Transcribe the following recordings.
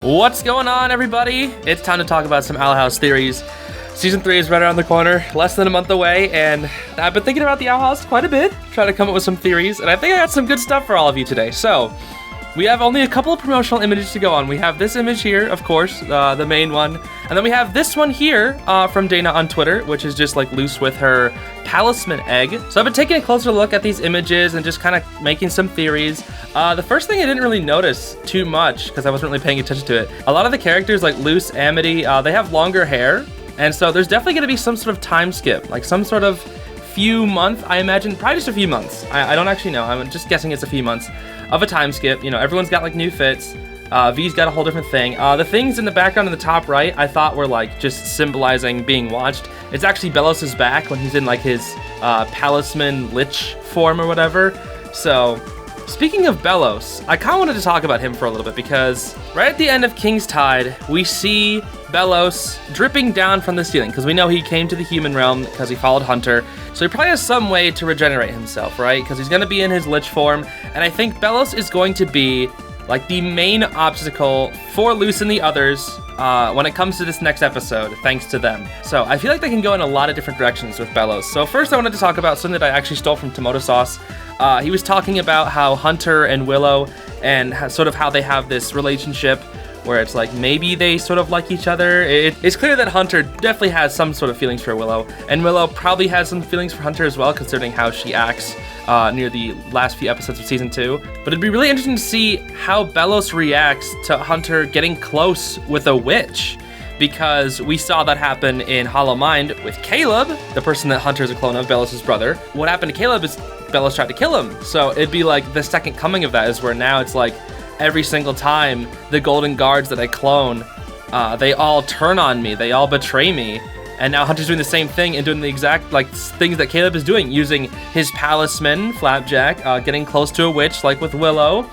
What's going on, everybody? It's time to talk about some Owl House theories. Season 3 is right around the corner, less than a month away, and I've been thinking about the Owl House quite a bit, trying to come up with some theories, and I think I got some good stuff for all of you today. So, we have only a couple of promotional images to go on. We have this image here, of course, the main one, and then we have this one here from Dana on Twitter, which is just like Luce with her Palisman egg. So I've been taking a closer look at these images and just kind of making some theories. The first thing I didn't really notice too much because I wasn't really paying attention to it. A lot of the characters like Luce, Amity, they have longer hair, and so there's definitely going to be some sort of time skip, like some sort of few month, I imagine, probably just a few months. I don't actually know. I'm just guessing it's a few months of a time skip. You know, everyone's got like new fits. V's got a whole different thing. The things in the background in the top right, I thought were like just symbolizing being watched. It's actually Belos' back when he's in like his Palisman lich form or whatever. So, speaking of Belos, I kind of wanted to talk about him for a little bit because right at the end of King's Tide, we see Belos dripping down from the ceiling because we know he came to the human realm because he followed Hunter. So he probably has some way to regenerate himself, right? Because he's going to be in his lich form. And I think Belos is going to be like the main obstacle for Luce and the others when it comes to this next episode, thanks to them. So I feel like they can go in a lot of different directions with Belos. So first I wanted to talk about something that I actually stole from Tomato Sauce. He was talking about how Hunter and Willow and sort of how they have this relationship where it's like maybe they sort of like each other. It's clear that Hunter definitely has some sort of feelings for Willow, and Willow probably has some feelings for Hunter as well, considering how she acts near the last few episodes of Season 2. But it'd be really interesting to see how Belos reacts to Hunter getting close with a witch, because we saw that happen in Hollow Mind with Caleb, the person that Hunter is a clone of, Belos' brother. What happened to Caleb is Belos tried to kill him. So it'd be like the second coming of that is where now it's like every single time the Golden Guards that I clone, they all turn on me, they all betray me. And now Hunter's doing the same thing and doing the exact like things that Caleb is doing, using his Palisman, Flapjack, getting close to a witch like with Willow.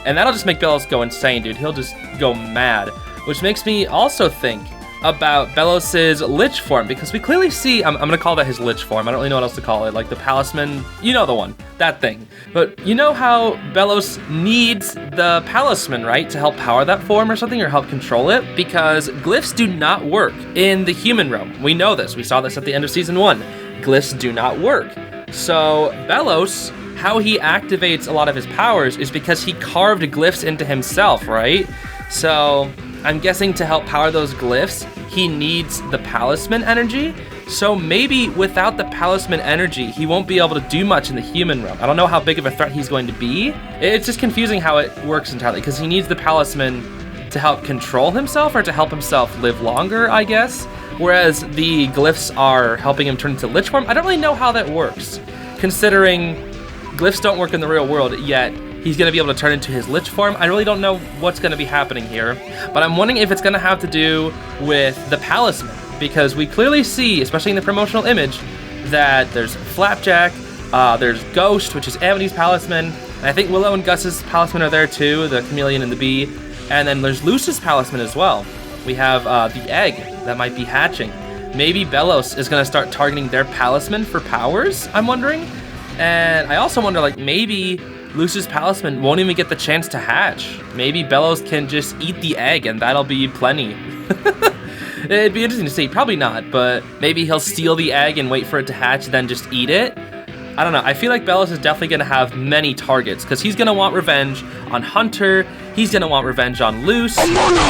And that'll just make Belos go insane, dude. He'll just go mad. Which makes me also think about Belos' lich form, because we clearly see, I'm gonna call that his lich form, I don't really know what else to call it, like the Palisman, you know the one, that thing. But you know how Belos needs the Palisman, right, to help power that form or something, or help control it? Because glyphs do not work in the human realm. We know this, we saw this at the end of Season 1. Glyphs do not work. So Belos, how he activates a lot of his powers is because he carved glyphs into himself, right? So I'm guessing to help power those glyphs, he needs the Palisman energy. So maybe without the Palisman energy, he won't be able to do much in the human realm. I don't know how big of a threat he's going to be. It's just confusing how it works entirely, because he needs the Palisman to help control himself or to help himself live longer, I guess. Whereas the glyphs are helping him turn into lich form. I don't really know how that works, considering glyphs don't work in the real world, yet he's going to be able to turn into his lich form. I really don't know what's going to be happening here, but I'm wondering if it's going to have to do with the Palisman, because we clearly see, especially in the promotional image, that there's Flapjack, there's Ghost, which is Amity's Palisman, and I think Willow and Gus's Palisman are there too, the chameleon and the bee, and then there's Luce's Palisman as well. We have the egg that might be hatching. Maybe Belos is going to start targeting their Palisman for powers, I'm wondering, and I also wonder, like, maybe Luce's Palisman won't even get the chance to hatch. Maybe Belos can just eat the egg and that'll be plenty. It'd be interesting to see. Probably not, but maybe he'll steal the egg and wait for it to hatch, then just eat it. I don't know. I feel like Belos is definitely going to have many targets, because he's going to want revenge on Hunter, he's going to want revenge on Luce,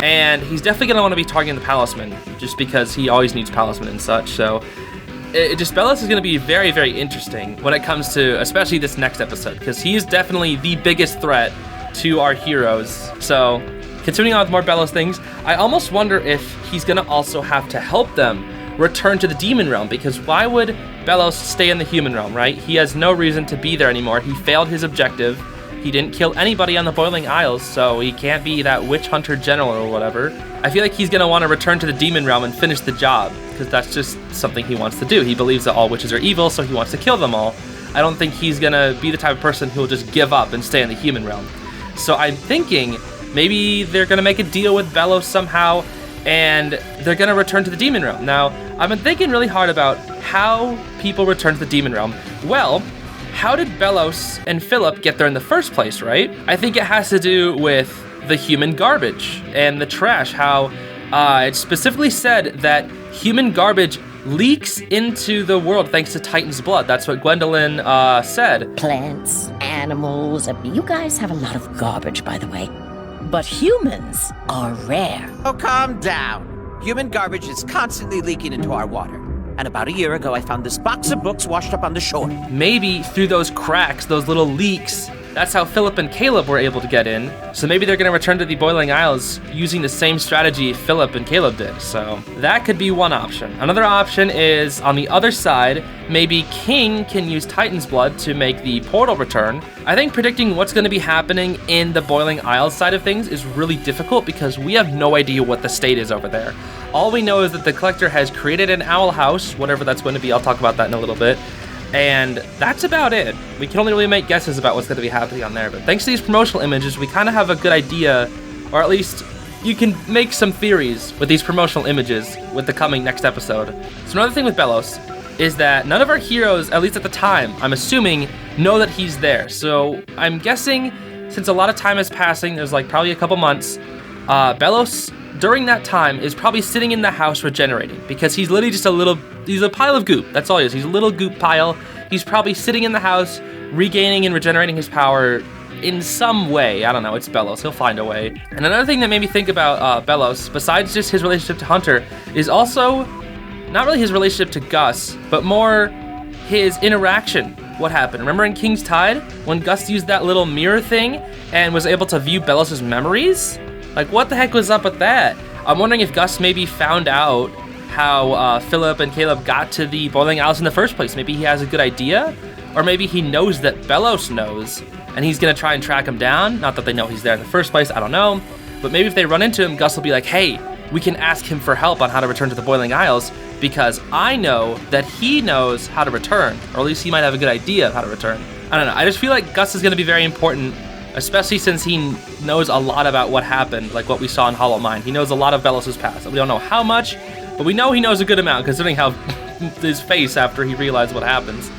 and he's definitely going to want to be targeting the Palisman, just because he always needs Palisman and such. So Belos is going to be very, very interesting when it comes to, especially this next episode, because he is definitely the biggest threat to our heroes. So, continuing on with more Belos things, I almost wonder if he's going to also have to help them return to the demon realm, because why would Belos stay in the human realm, right? He has no reason to be there anymore. He failed his objective. He didn't kill anybody on the Boiling Isles, so he can't be that witch hunter general or whatever. I feel like he's going to want to return to the demon realm and finish the job, because that's just something he wants to do. He believes that all witches are evil, so he wants to kill them all. I don't think he's going to be the type of person who will just give up and stay in the human realm. So I'm thinking maybe they're going to make a deal with Belos somehow, and they're going to return to the demon realm. Now, I've been thinking really hard about how people return to the demon realm. Well, how did Belos and Philip get there in the first place, right? I think it has to do with the human garbage and the trash, how it specifically said that human garbage leaks into the world thanks to Titan's blood. That's what Gwendolyn said. Plants, animals, you guys have a lot of garbage, by the way. But humans are rare. Oh, calm down. Human garbage is constantly leaking into our water. And about a year ago, I found this box of books washed up on the shore. Maybe through those cracks, those little leaks, that's how Philip and Caleb were able to get in. So maybe they're going to return to the Boiling Isles using the same strategy Philip and Caleb did. So that could be one option. Another option is on the other side, maybe King can use Titan's blood to make the portal return. I think predicting what's going to be happening in the Boiling Isles side of things is really difficult because we have no idea what the state is over there. All we know is that the Collector has created an owl house, whatever that's going to be. I'll talk about that in a little bit. And that's about it. We can only really make guesses about what's going to be happening on there. But thanks to these promotional images, we kind of have a good idea, or at least you can make some theories with these promotional images with the coming next episode. So another thing with Belos is that none of our heroes, at least at the time, I'm assuming, know that he's there. So I'm guessing, since a lot of time is passing, there's like probably a couple months, Belos, during that time, is probably sitting in the house regenerating because he's literally just he's a pile of goop. That's all he is. He's a little goop pile. He's probably sitting in the house, regaining and regenerating his power in some way. I don't know. It's Belos. He'll find a way. And another thing that made me think about Belos, besides just his relationship to Hunter, is also not really his relationship to Gus, but more his interaction. What happened? Remember in King's Tide when Gus used that little mirror thing and was able to view Belos' memories? Like, what the heck was up with that? I'm wondering if Gus maybe found out how Philip and Caleb got to the Boiling Isles in the first place. Maybe he has a good idea, or maybe he knows that Belos knows, and he's gonna try and track him down. Not that they know he's there in the first place, I don't know. But maybe if they run into him, Gus will be like, hey, we can ask him for help on how to return to the Boiling Isles, because I know that he knows how to return, or at least he might have a good idea of how to return. I don't know, I just feel like Gus is gonna be very important, especially since he knows a lot about what happened, like what we saw in Hollow Mine. He knows a lot of Belos' past. We don't know how much, but we know he knows a good amount, considering how his face after he realized what happens.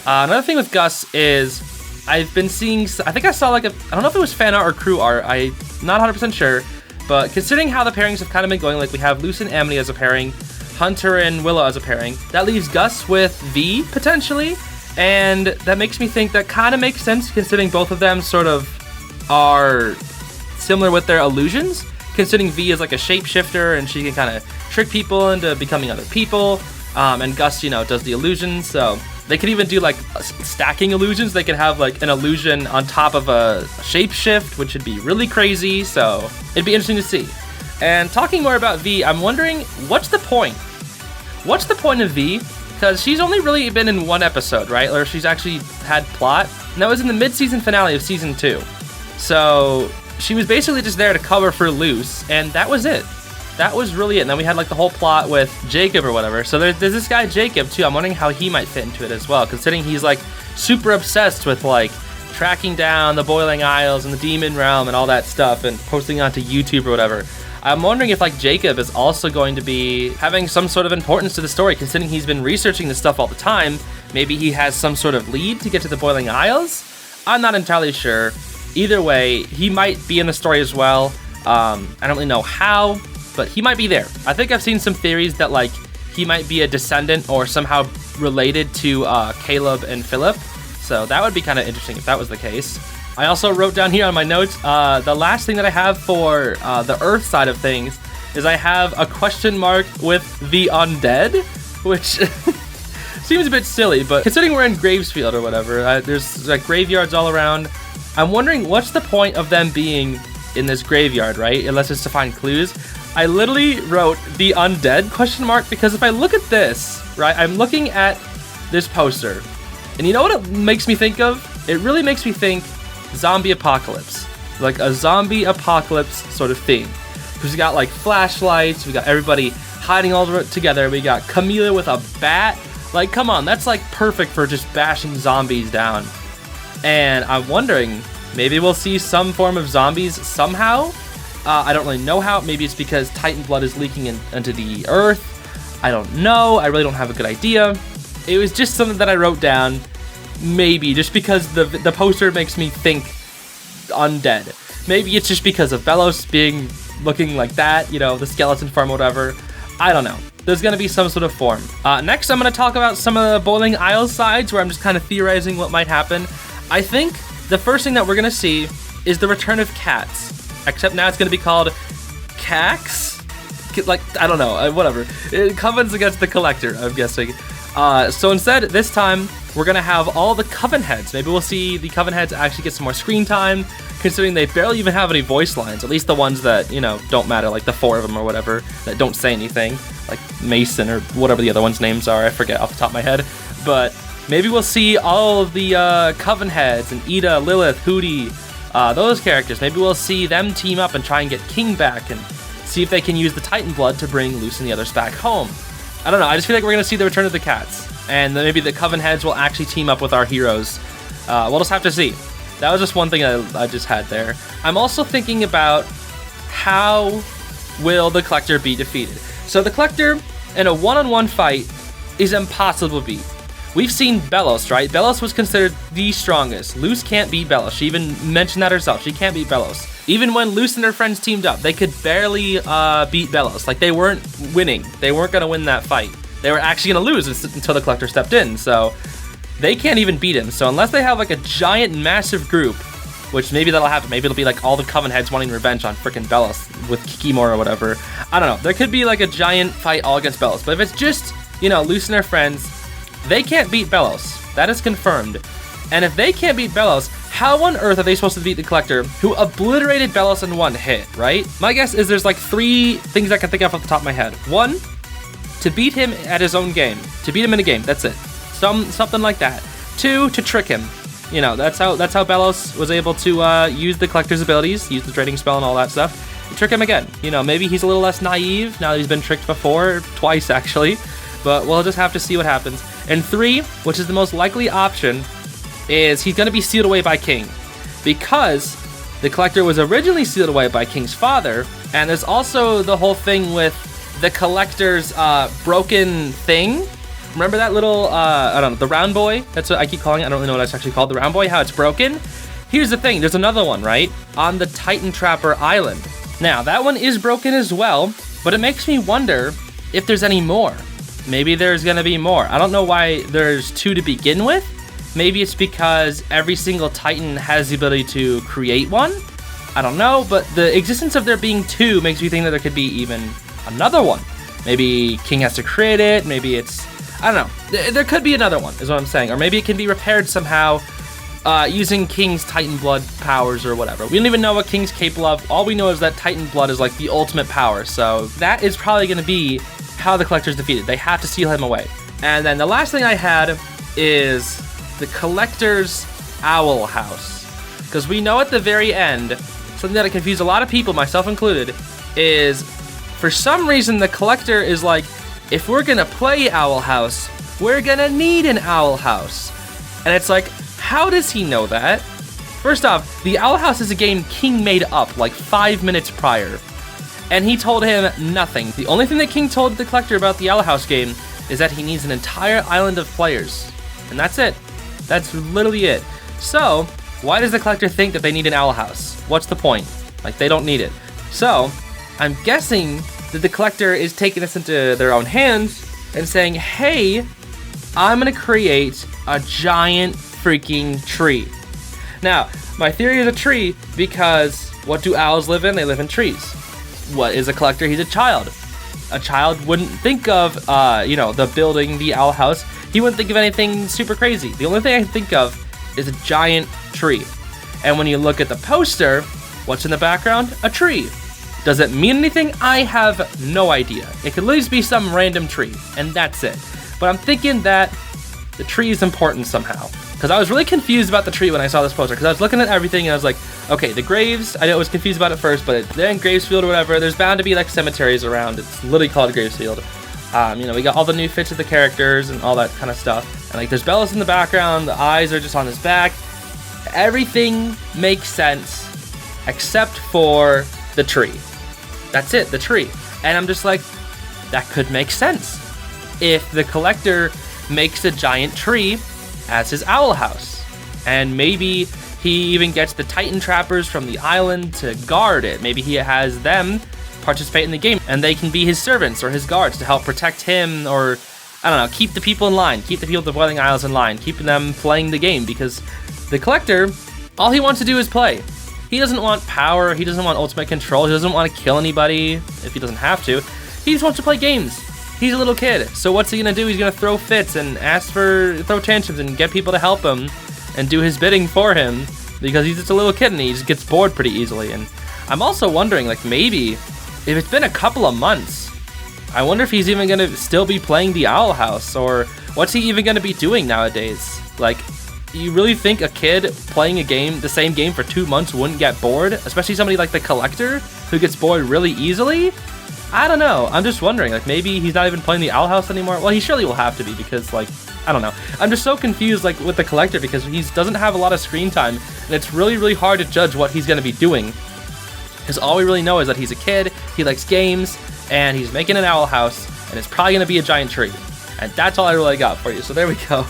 Another thing with Gus is I've been seeing, I think I saw like I don't know if it was fan art or crew art, I'm not 100% sure, but considering how the pairings have kind of been going, like we have Luce and Amity as a pairing, Hunter and Willow as a pairing, that leaves Gus with V, potentially, and that makes me think that kind of makes sense, considering both of them sort of are similar with their illusions, considering V is like a shapeshifter and she can kind of trick people into becoming other people, and Gus, does the illusions, so they could even do like stacking illusions. They could have like an illusion on top of a shapeshift, which would be really crazy, so it'd be interesting to see. And talking more about V, I'm wondering, what's the point? What's the point of V? Because she's only really been in one episode, right? Or she's actually had plot, and that was in the mid-season finale of season 2. So she was basically just there to cover for Luce, and that was it. That was really it. And then we had like the whole plot with Jacob or whatever. So there's this guy Jacob too. I'm wondering how he might fit into it as well, considering he's like super obsessed with like tracking down the Boiling Isles and the Demon Realm and all that stuff and posting onto YouTube or whatever. I'm wondering if like Jacob is also going to be having some sort of importance to the story, considering he's been researching this stuff all the time. Maybe he has some sort of lead to get to the Boiling Isles. I'm not entirely sure. Either way, he might be in the story as well. I don't really know how, but he might be there. I think I've seen some theories that like he might be a descendant or somehow related to Caleb and Philip. So that would be kind of interesting if that was the case. I also wrote down here on my notes, the last thing that I have for the Earth side of things is I have a question mark with the Undead, which seems a bit silly, but considering we're in Gravesfield or whatever, there's like graveyards all around. I'm wondering what's the point of them being in this graveyard, right? Unless it's to find clues. I literally wrote the Undead question mark because if I look at this, right, I'm looking at this poster, and you know what it makes me think of? It really makes me think zombie apocalypse, like a zombie apocalypse sort of theme. Because we got like flashlights, we got everybody hiding all together, we got Camila with a bat. Like, come on, that's like perfect for just bashing zombies down. And I'm wondering, maybe we'll see some form of zombies somehow. I don't really know how. Maybe it's because Titan blood is leaking into the earth. I don't know. I really don't have a good idea. It was just something that I wrote down. Maybe just because the poster makes me think Undead. Maybe it's just because of Belos looking like that, you know, the skeleton form, whatever. I don't know. There's going to be some sort of form. Next, I'm going to talk about some of the Boiling Isle sides where I'm just kind of theorizing what might happen. I think the first thing that we're going to see is the return of cats. Except now it's going to be called Cax? Like, I don't know, whatever. Coven's against the Collector, I'm guessing. So instead, this time, we're going to have all the Coven heads. Maybe we'll see the Coven heads actually get some more screen time, considering they barely even have any voice lines. At least the ones that, you know, don't matter, like the 4 of them or whatever, that don't say anything. Like Mason or whatever the other ones' names are, I forget off the top of my head. But maybe we'll see all of the Coven heads, and Ida, Lilith, Hootie, those characters. Maybe we'll see them team up and try and get King back, and see if they can use the Titan blood to bring Luce and the others back home. I don't know, I just feel like we're going to see the return of the cats. And then maybe the Coven heads will actually team up with our heroes. We'll just have to see. That was just one thing I just had there. I'm also thinking about how will the Collector be defeated. So the Collector in a one-on-one fight is impossible to beat. We've seen Belos, right? Belos was considered the strongest. Luce can't beat Belos. She even mentioned that herself. She can't beat Belos. Even when Luce and her friends teamed up, they could barely beat Belos. Like, they weren't winning. They weren't going to win that fight. They were actually going to lose until the Collector stepped in. So they can't even beat him. So unless they have like a giant, massive group, which maybe that'll happen. Maybe it'll be like all the Coven heads wanting revenge on frickin' Belos with Kikimor or whatever. I don't know. There could be like a giant fight all against Belos. But if it's just, you know, Luce and her friends, they can't beat Belos. That is confirmed. And if they can't beat Belos, how on earth are they supposed to beat the Collector, who obliterated Belos in one hit, right? My guess is there's like 3 things I can think of off the top of my head. 1, to beat him at his own game. To beat him in a game, that's it. Something like that. 2, to trick him. You know, that's how Belos was able to use the Collector's abilities, use the trading spell and all that stuff, to trick him again. You know, maybe he's a little less naive now that he's been tricked before, twice actually, but we'll just have to see what happens. And 3, which is the most likely option, is he's going to be sealed away by King, because the Collector was originally sealed away by King's father, and there's also the whole thing with the Collector's broken thing. Remember that little, I don't know, the round boy? That's what I keep calling it. I don't really know what it's actually called, the round boy, how it's broken. Here's the thing, there's another one, right? On the Titan Trapper Island. Now, that one is broken as well, but it makes me wonder if there's any more. Maybe there's gonna be more. I don't know why there's 2 to begin with. Maybe it's because every single Titan has the ability to create one. I don't know, but the existence of there being 2 makes me think that there could be even another one. Maybe King has to create it, maybe it's, I don't know. There could be another one, is what I'm saying. Or maybe it can be repaired somehow using King's Titan blood powers or whatever. We don't even know what King's capable of. All we know is that Titan blood is like the ultimate power. So that is probably going to be how the Collector's defeated. They have to seal him away. And then the last thing I had is the Collector's Owl House. Because we know at the very end, something that confused a lot of people, myself included, is for some reason the Collector is like, if we're gonna play Owl House, we're gonna need an Owl House. And it's like, how does he know that? First off, the Owl House is a game King made up like 5 minutes prior. And he told him nothing. The only thing that King told the Collector about the Owl House game is that he needs an entire island of players. And that's it. That's literally it. So, why does the Collector think that they need an Owl House? What's the point? Like, they don't need it. So, I'm guessing that the Collector is taking this into their own hands and saying, hey, I'm gonna create a giant freaking tree. Now, my theory is a tree because what do owls live in? They live in trees. What is a Collector? He's a child. A child wouldn't think of, the building, the owl house. He wouldn't think of anything super crazy. The only thing I can think of is a giant tree. And when you look at the poster, what's in the background? A tree. Does it mean anything? I have no idea. It could at least be some random tree, and that's it. But I'm thinking that the tree is important somehow. Because I was really confused about the tree when I saw this poster. Because I was looking at everything and I was like, okay, the graves, I was confused about it first, but they're in Gravesfield or whatever. There's bound to be like cemeteries around. It's literally called Gravesfield. We got all the new fits of the characters and all that kind of stuff. And like there's Belos in the background, the eyes are just on his back. Everything makes sense except for the tree. That's it, the tree. And I'm just like, that could make sense. If the Collector makes a giant tree as his owl house. And maybe He even gets the Titan trappers from the island to guard it. Maybe he has them participate in the game, and they can be his servants or his guards to help protect him, or I don't know, keep the people in line, keep the people of the Boiling Isles in line, keeping them playing the game, because the Collector, all he wants to do is play. He doesn't want power, he doesn't want ultimate control, he doesn't want to kill anybody if he doesn't have to. He just wants to play games. He's a little kid, so what's he gonna do? He's gonna throw fits and throw tantrums and get people to help him and do his bidding for him, because he's just a little kid and he just gets bored pretty easily. And I'm also wondering, like, maybe if it's been a couple of months, I wonder if he's even gonna still be playing the Owl House, or what's he even gonna be doing nowadays? Like, you really think a kid playing a game, the same game for 2 months, wouldn't get bored? Especially somebody like the Collector, who gets bored really easily? I don't know. I'm just wondering, like, maybe he's not even playing the Owl House anymore? Well, he surely will have to be, because, like, I don't know. I'm just so confused, like, with the Collector, because he doesn't have a lot of screen time, and it's really, really hard to judge what he's gonna be doing. Because all we really know is that he's a kid, he likes games, and he's making an Owl House, and it's probably gonna be a giant tree. And that's all I really got for you, so there we go.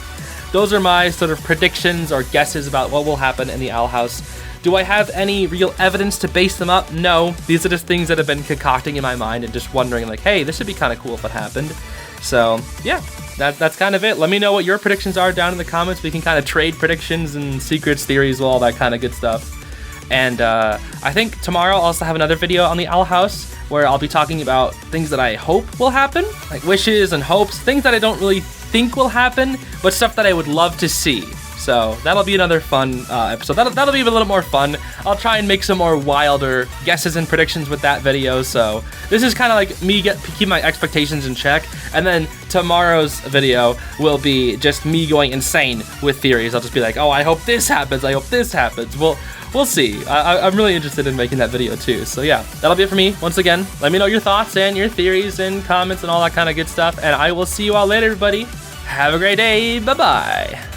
Those are my sort of predictions or guesses about what will happen in the Owl House. Do I have any real evidence to base them up? No. These are just things that have been concocting in my mind and just wondering, like, hey, this would be kind of cool if it happened. So, yeah, that's kind of it. Let me know what your predictions are down in the comments. We can kind of trade predictions and secrets, theories, all that kind of good stuff. And I think tomorrow I'll also have another video on the Owl House where I'll be talking about things that I hope will happen, like wishes and hopes, things that I don't really think will happen, but stuff that I would love to see. So that'll be another fun episode. That'll be a little more fun. I'll try and make some more wilder guesses and predictions with that video. So this is kind of like me keep my expectations in check. And then tomorrow's video will be just me going insane with theories. I'll just be like, oh, I hope this happens. I hope this happens. Well, we'll see. I'm really interested in making that video too. So yeah, that'll be it for me. Once again, let me know your thoughts and your theories and comments and all that kind of good stuff. And I will see you all later, everybody. Have a great day. Bye-bye.